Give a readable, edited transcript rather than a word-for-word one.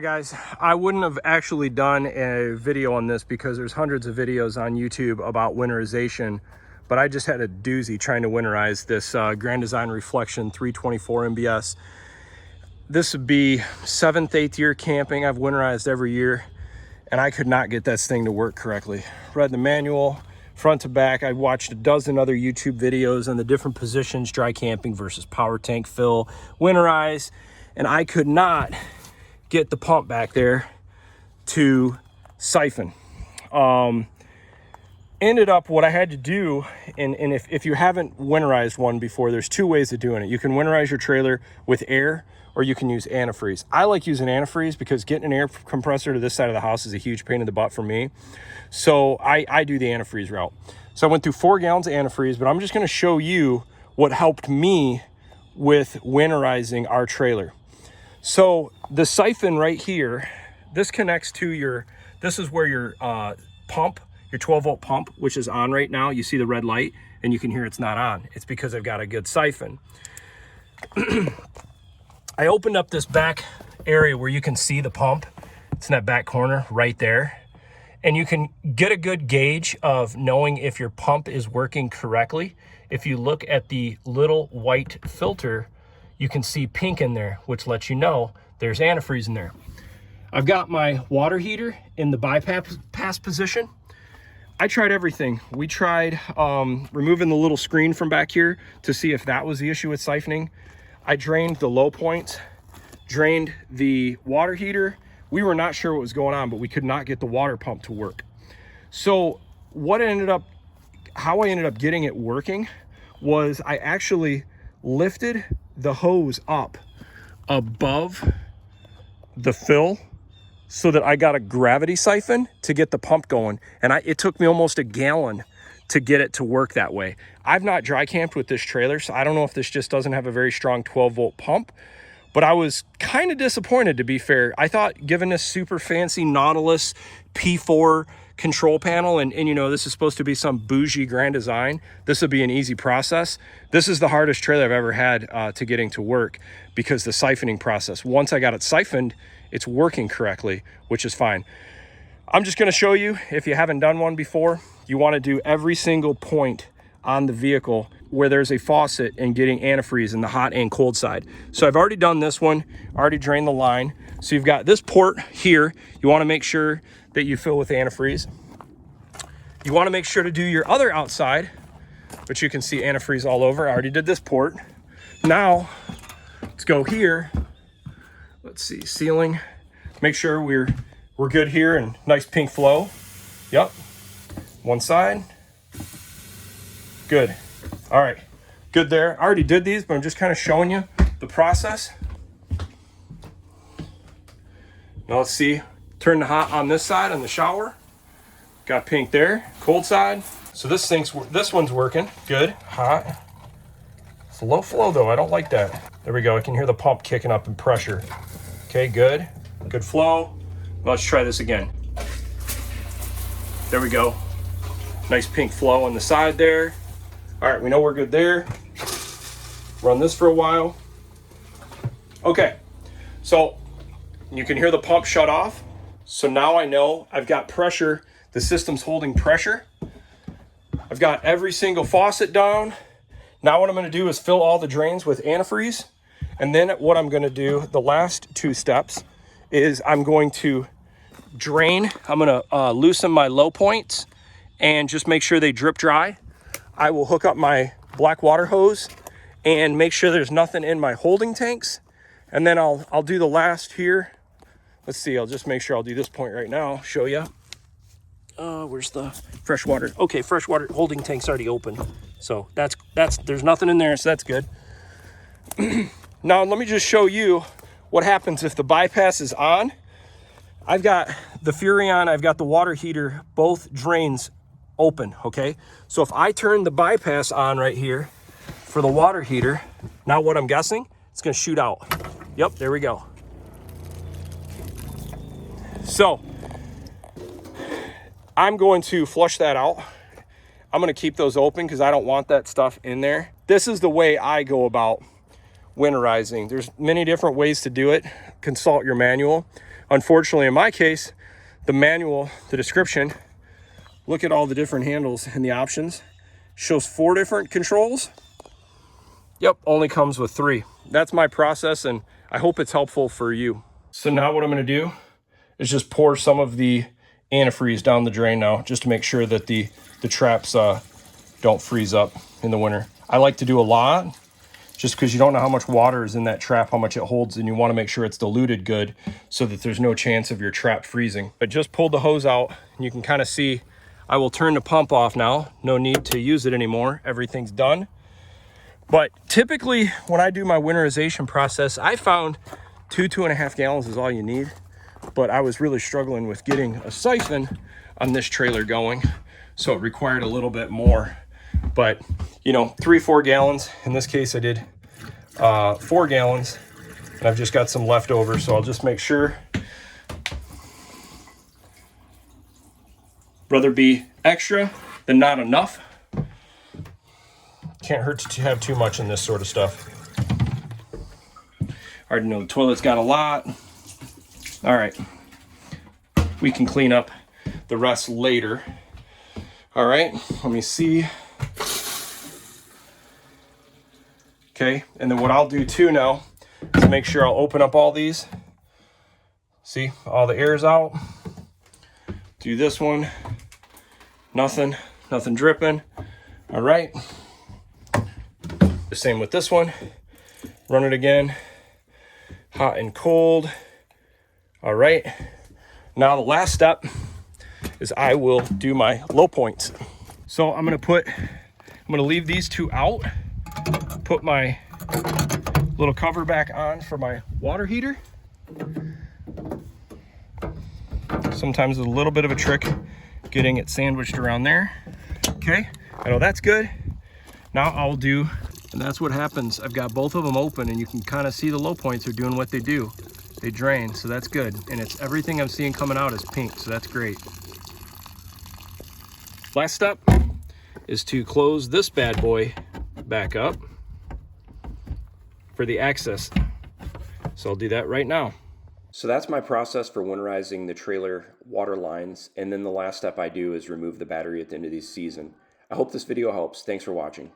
Guys, I wouldn't have actually done a video on this because there's hundreds of videos on YouTube about winterization, but I just had a doozy trying to winterize this Grand Design Reflection 324 MBS. This would be 7th, 8th year camping. I've winterized every year and I could not get this thing to work correctly. Read the manual front to back. I watched a dozen other YouTube videos on the different positions, dry camping versus power tank fill, winterize, and I could not get the pump back there to siphon. Ended up what I had to do, and if you haven't winterized one before, there's two ways of doing it. You can winterize your trailer with air, or you can use antifreeze. I like using antifreeze because getting an air compressor to this side of the house is a huge pain in the butt for me. So I do the antifreeze route. So I went through 4 gallons of antifreeze, but I'm just gonna show you what helped me with winterizing our trailer. So the siphon right here, this connects to this is where your pump, your 12-volt pump, which is on right now. You see the red light and you can hear it's not on. It's because I've got a good siphon. I opened up this back area where you can see the pump. It's in that back corner right there. And you can get a good gauge of knowing if your pump is working correctly. If you look at the little white filter, you can see pink in there, which lets you know there's antifreeze in there. I've got my water heater in the bypass position. I tried everything. We tried removing the little screen from back here to see if that was the issue with siphoning. I drained the low points, drained the water heater. We were not sure what was going on, but we could not get the water pump to work. So how I ended up getting it working was I actually lifted the hose up above the fill so that I got a gravity siphon to get the pump going. And it took me almost a gallon to get it to work that way. I've not dry camped with this trailer, so I don't know if this just doesn't have a very strong 12-volt pump, but I was kind of disappointed, to be fair. I thought, given this super fancy Nautilus P4 control panel, and you know, this is supposed to be some bougie Grand Design, this would be an easy process. This is the hardest trailer I've ever had to getting to work, because the siphoning process, once I got it siphoned, it's working correctly, which is fine. I'm just gonna show you, if you haven't done one before, you wanna do every single point on the vehicle where there's a faucet and getting antifreeze in the hot and cold side. So I've already done this one, already drained the line. So you've got this port here. You wanna make sure that you fill with antifreeze. You wanna make sure to do your other outside, which you can see antifreeze all over. I already did this port. Now, let's go here. Let's see, sealing. Make sure we're good here and nice pink flow. Yep, one side. Good. All right, good there. I already did these, but I'm just kind of showing you the process. Now let's see, turn the hot on this side on the shower. Got pink there, cold side. So this one's working, good, hot. It's a low flow though, I don't like that. There we go, I can hear the pump kicking up in pressure. Okay, good flow. Let's try this again. There we go. Nice pink flow on the side there. All right, we know we're good there. Run this for a while. Okay, so you can hear the pump shut off. So now I know I've got pressure. The system's holding pressure. I've got every single faucet down. Now what I'm gonna do is fill all the drains with antifreeze. And then what I'm gonna do, the last 2 steps, is I'm going to drain. I'm gonna loosen my low points and just make sure they drip dry. I will hook up my black water hose and make sure there's nothing in my holding tanks. And then I'll do the last here. Let's see, I'll just make sure I'll do this point right now, show you. Where's the fresh water? Okay, fresh water holding tank's already open. So there's nothing in there, so that's good. Now let me just show you what happens if the bypass is on. I've got the Furrion, I've got the water heater, both drains open, okay? So if I turn the bypass on right here for the water heater, now what I'm guessing, it's gonna shoot out. Yep, there we go. So I'm going to flush that out. I'm gonna keep those open because I don't want that stuff in there. This is the way I go about winterizing. There's many different ways to do it. Consult your manual. Unfortunately, in my case, the manual, the description, look at all the different handles and the options. Shows 4 different controls. Yep, only comes with 3. That's my process, and I hope it's helpful for you. So now what I'm gonna do is just pour some of the antifreeze down the drain now, just to make sure that the traps don't freeze up in the winter. I like to do a lot, just because you don't know how much water is in that trap, how much it holds, and you want to make sure it's diluted good so that there's no chance of your trap freezing. I just pulled the hose out, and you can kind of see I will turn the pump off now. No need to use it anymore. Everything's done. But typically when I do my winterization process, I found 2.5 gallons is all you need. But I was really struggling with getting a siphon on this trailer going, so it required a little bit more. But you know, 3-4 gallons. In this case, I did 4 gallons, and I've just got some left over, so I'll just make sure. Rather be extra than not enough. Can't hurt to have too much in this sort of stuff. I already know the toilet's got a lot. All right, we can clean up the rest later. All right, let me see. Okay, and then what I'll do too now is make sure I'll open up all these. See, all the air's out. Do this one. Nothing dripping. All right. The same with this one. Run it again. Hot and cold. All right. Now the last step is I will do my low points. So I'm gonna leave these 2 out. Put my little cover back on for my water heater. Sometimes it's a little bit of a trick getting it sandwiched around there. Okay, I know that's good. Now I'll do, and that's what happens. I've got both of them open, and you can kind of see the low points are doing what they do. They drain, so that's good. And it's everything I'm seeing coming out is pink, so that's great. Last step is to close this bad boy back up for the access. So I'll do that right now. So that's my process for winterizing the trailer water lines. And then the last step I do is remove the battery at the end of the season. I hope this video helps. Thanks for watching.